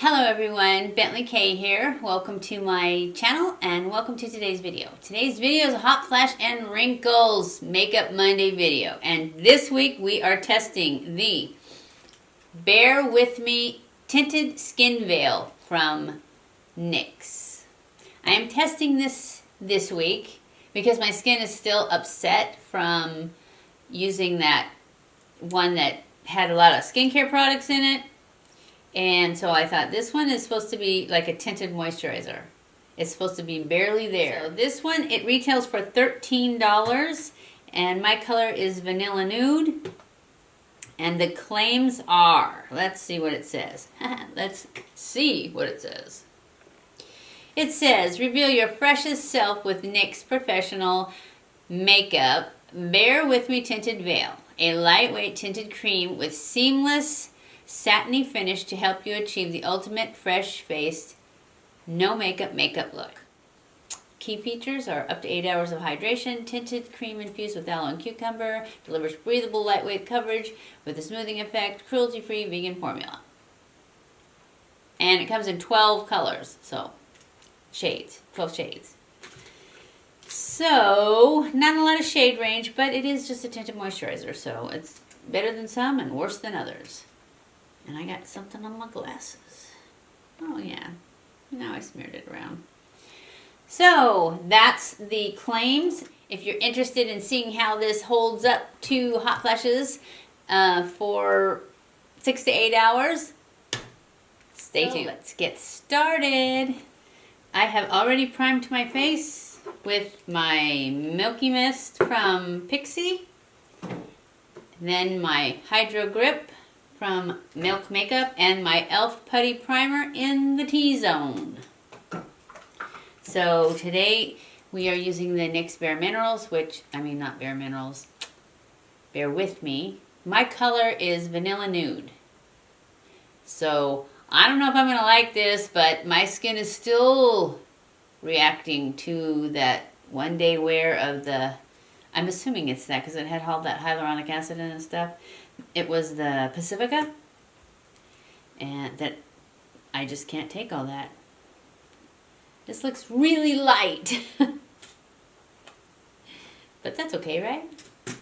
Hello everyone, BentlyK here. Welcome to my channel and welcome to today's video. Today's video is a Hot Flash and Wrinkles Makeup Monday video. And this week we are testing the Bear With Me Tinted Skin Veil from NYX. I am testing this week because my skin is still upset from using that one that had a lot of skincare products in it. And so I thought this one is supposed to be like a tinted moisturizer. It's supposed to be barely there. So this one, it retails for $13 and my color is Vanilla Nude. And the claims are, let's see what it says. Let's see what it says. It says, reveal your freshest self with NYX Professional Makeup Bear With Me Tinted Veil. A lightweight tinted cream with seamless satiny finish to help you achieve the ultimate fresh-faced, no makeup look. Key features are up to 8 hours of hydration, tinted cream infused with aloe and cucumber, delivers breathable, lightweight coverage with a smoothing effect, cruelty-free vegan formula. And it comes in 12 colors, so shades, 12 shades. So, not a lot of shade range, but it is just a tinted moisturizer, so it's better than some and worse than others. And I got something on my glasses. Oh yeah, now I smeared it around. So that's the claims. If you're interested in seeing how this holds up to hot flashes for 6 to 8 hours, stay tuned. Let's get started. I have already primed my face with my Milky Mist from Pixie. Then my Hydro Grip from Milk Makeup and my e.l.f. Putty Primer in the T-Zone. So today we are using the NYX Bare Minerals, not Bare Minerals, Bear With Me. My color is Vanilla Nude. So I don't know if I'm going to like this, but my skin is still reacting to that one day wear of the, I'm assuming it's that because it had all that hyaluronic acid in it and stuff. It was the Pacifica, and that I just can't take all that. This looks really light. But that's okay, right?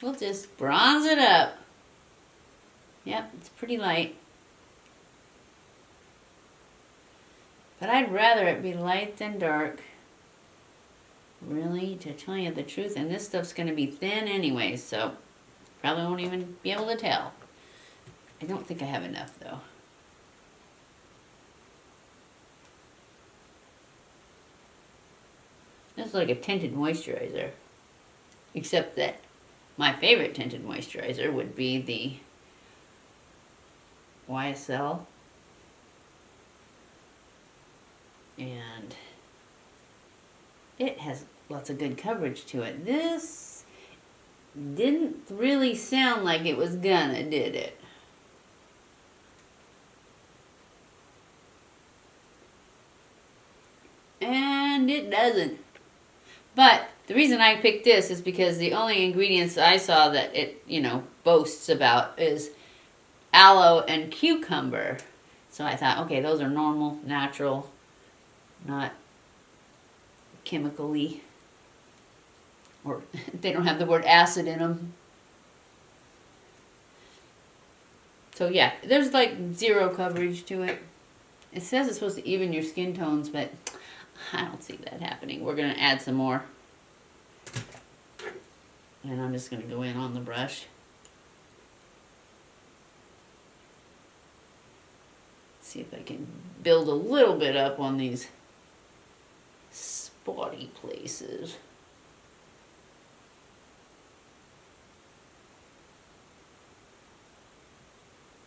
We'll just bronze it up. Yep, it's pretty light. But I'd rather it be light than dark. Really, to tell you the truth. And this stuff's going to be thin anyway, so probably won't even be able to tell. I don't think I have enough though. This is like a tinted moisturizer. Except that my favorite tinted moisturizer would be the YSL. And it has lots of good coverage to it. This didn't really sound like it was gonna, did it? And it doesn't. But the reason I picked this is because the only ingredients I saw that it, boasts about is aloe and cucumber. So I thought, okay, those are normal, natural, not chemically, or they don't have the word acid in them. So yeah, there's like zero coverage to it. It says it's supposed to even your skin tones, but I don't see that happening. We're going to add some more. And I'm just going to go in on the brush. See if I can build a little bit up on these spotty places.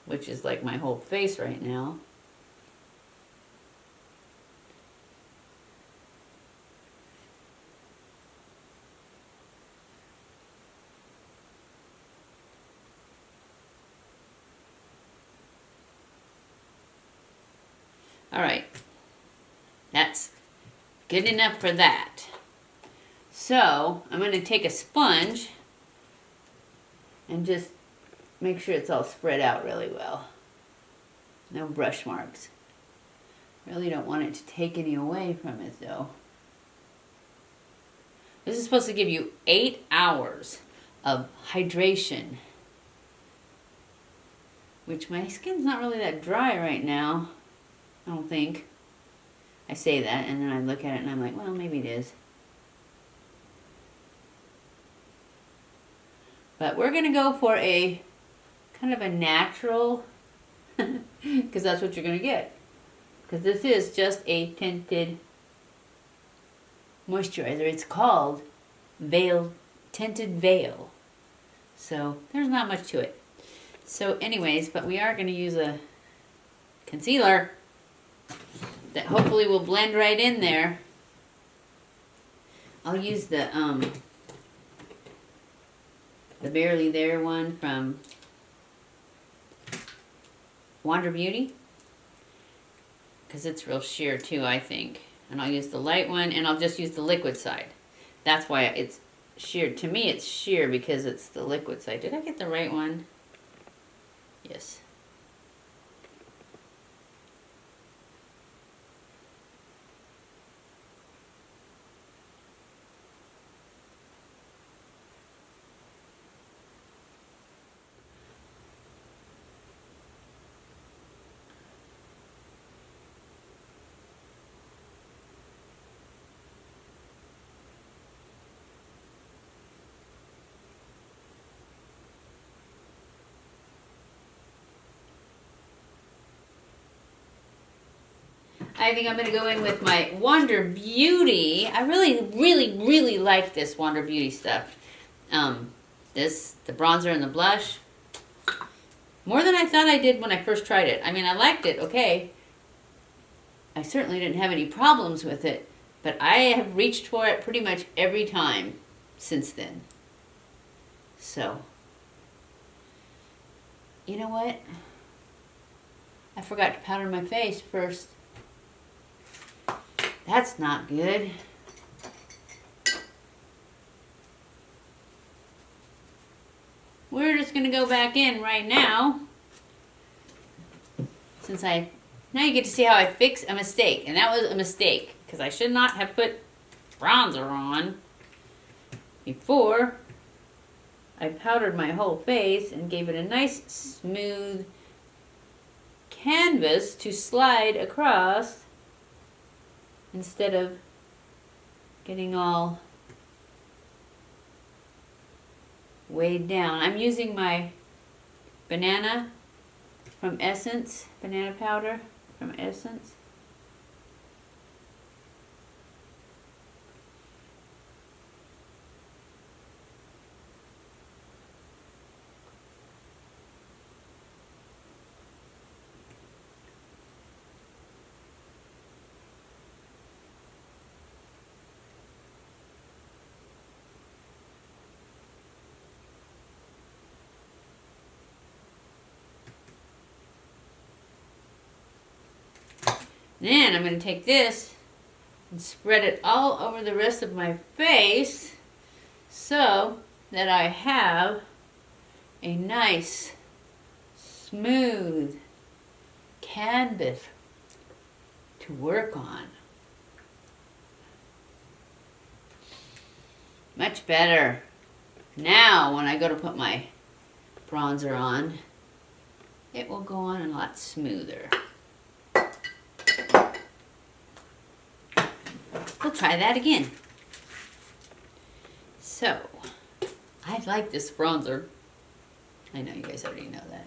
Which is like my whole face right now. All right, that's good enough for that. So I'm going to take a sponge and just make sure it's all spread out really well. No brush marks. Really don't want it to take any away from it though. This is supposed to give you 8 hours of hydration, which my skin's not really that dry right now, I don't think. I say that and then I look at it and I'm like, well, maybe it is. But we're going to go for a kind of a natural, because that's what you're going to get. Because this is just a tinted moisturizer. It's called Tinted Veil. So there's not much to it. So anyways, but we are going to use a concealer that hopefully will blend right in there. I'll use the Barely There one from Wander Beauty, because it's real sheer too, I think. And I'll use the light one, and I'll just use the liquid side. That's why it's sheer. To me, it's sheer because it's the liquid side. Did I get the right one? Yes. I think I'm going to go in with my Wander Beauty. I really like this Wander Beauty stuff. The bronzer and the blush. More than I thought I did when I first tried it. I mean, I liked it, okay. I certainly didn't have any problems with it, but I have reached for it pretty much every time since then. So, you know what? I forgot to powder my face first. That's not good. We're just going to go back in right now. Now you get to see how I fix a mistake. And that was a mistake, because I should not have put bronzer on before I powdered my whole face and gave it a nice smooth canvas to slide across, instead of getting all weighed down. I'm using my banana powder from Essence. Then I'm going to take this and spread it all over the rest of my face so that I have a nice, smooth canvas to work on. Much better. Now, when I go to put my bronzer on, it will go on a lot smoother. We'll try that again. So, I like this bronzer. I know you guys already know that.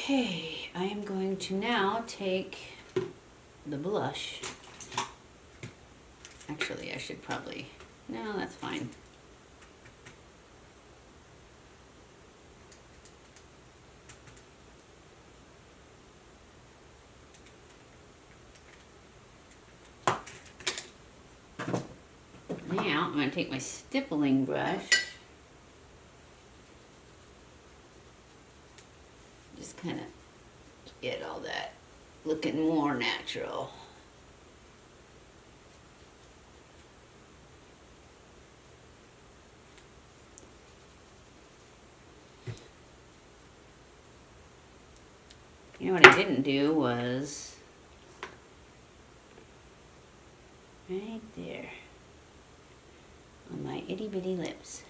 Okay, I am going to now take the blush. Actually, I should probably, no, that's fine. Now, I'm going to take my stippling brush. Just kind of get all that looking more natural. You know what I didn't do was right there on my itty bitty lips.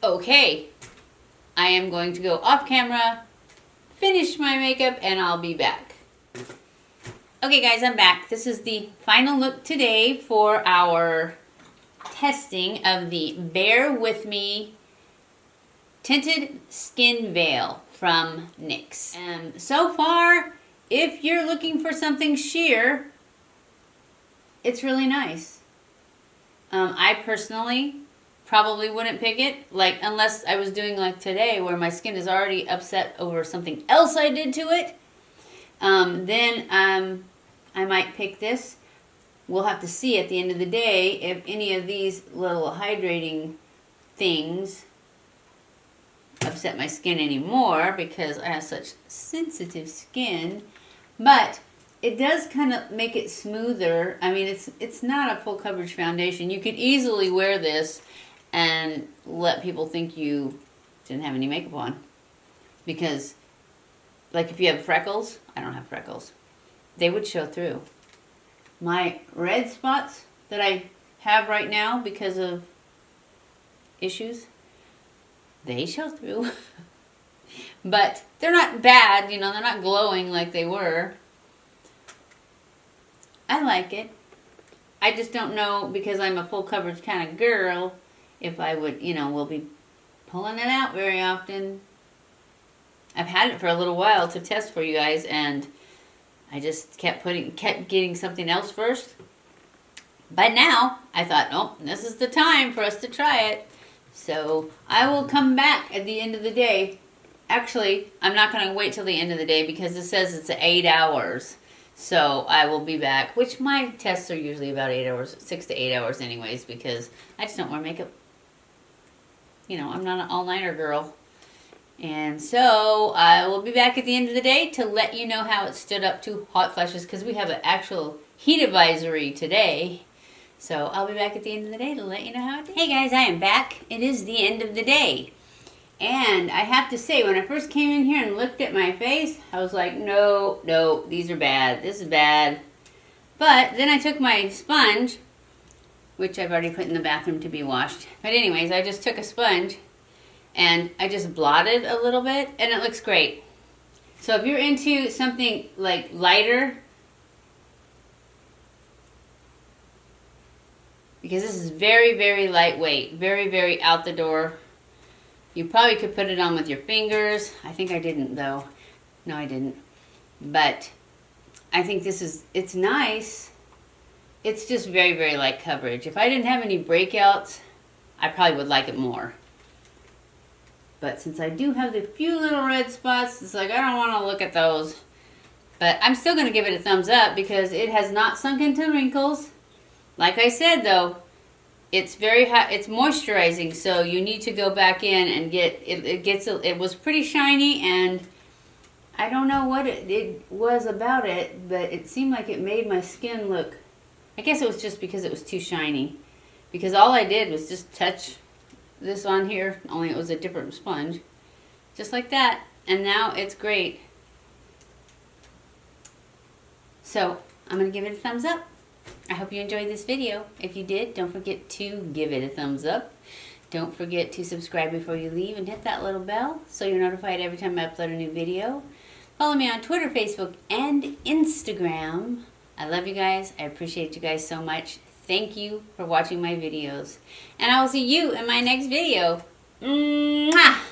Okay, I am going to go off camera, finish my makeup, and I'll be back. Okay guys, I'm back. This is the final look today for our testing of the Bear With Me Tinted Skin Veil from NYX. So far, if you're looking for something sheer, it's really nice. I personally probably wouldn't pick it, like, unless I was doing like today where my skin is already upset over something else I did to it. Then I might pick this. We'll have to see at the end of the day if any of these little hydrating things upset my skin anymore, because I have such sensitive skin. But it does kind of make it smoother. I mean, it's not a full coverage foundation. You could easily wear this and let people think you didn't have any makeup on. Because, like, if you have freckles, I don't have freckles, they would show through. My red spots that I have right now because of issues, they show through. But they're not bad, you know, they're not glowing like they were. I like it. I just don't know, because I'm a full coverage kind of girl, if I would, you know, will be pulling it out very often. I've had it for a little while to test for you guys, and I just kept getting something else first. But now, I thought, oh, this is the time for us to try it. So, I will come back at the end of the day. Actually, I'm not going to wait till the end of the day, because it says it's 8 hours. So, I will be back, which my tests are usually about 8 hours, 6 to 8 hours anyways, because I just don't wear makeup. You know, I'm not an all-nighter girl. And so, I will be back at the end of the day to let you know how it stood up to hot flashes, because we have an actual heat advisory today. So, I'll be back at the end of the day to let you know how it did. Hey guys, I am back. It is the end of the day. And I have to say, when I first came in here and looked at my face, I was like, no, these are bad. This is bad. But then I took my sponge, which I've already put in the bathroom to be washed. But anyways, I just took a sponge and I just blotted a little bit, and it looks great. So if you're into something like lighter, because this is very, very lightweight, very, very out the door. You probably could put it on with your fingers. I think I didn't though. No, I didn't. But I think it's nice. It's just very, very light coverage. If I didn't have any breakouts, I probably would like it more. But since I do have the few little red spots, it's like I don't want to look at those. But I'm still going to give it a thumbs up because it has not sunk into wrinkles. Like I said though, it's very hot. It's moisturizing, so you need to go back in and get it. It was pretty shiny, and I don't know what it was about it, but it seemed like it made my skin look. I guess it was just because it was too shiny. Because all I did was just touch this on here, only it was a different sponge. Just like that. And now it's great. So, I'm going to give it a thumbs up. I hope you enjoyed this video. If you did, don't forget to give it a thumbs up. Don't forget to subscribe before you leave and hit that little bell so you're notified every time I upload a new video. Follow me on Twitter, Facebook, and Instagram. I love you guys. I appreciate you guys so much. Thank you for watching my videos. And I will see you in my next video. Mwah!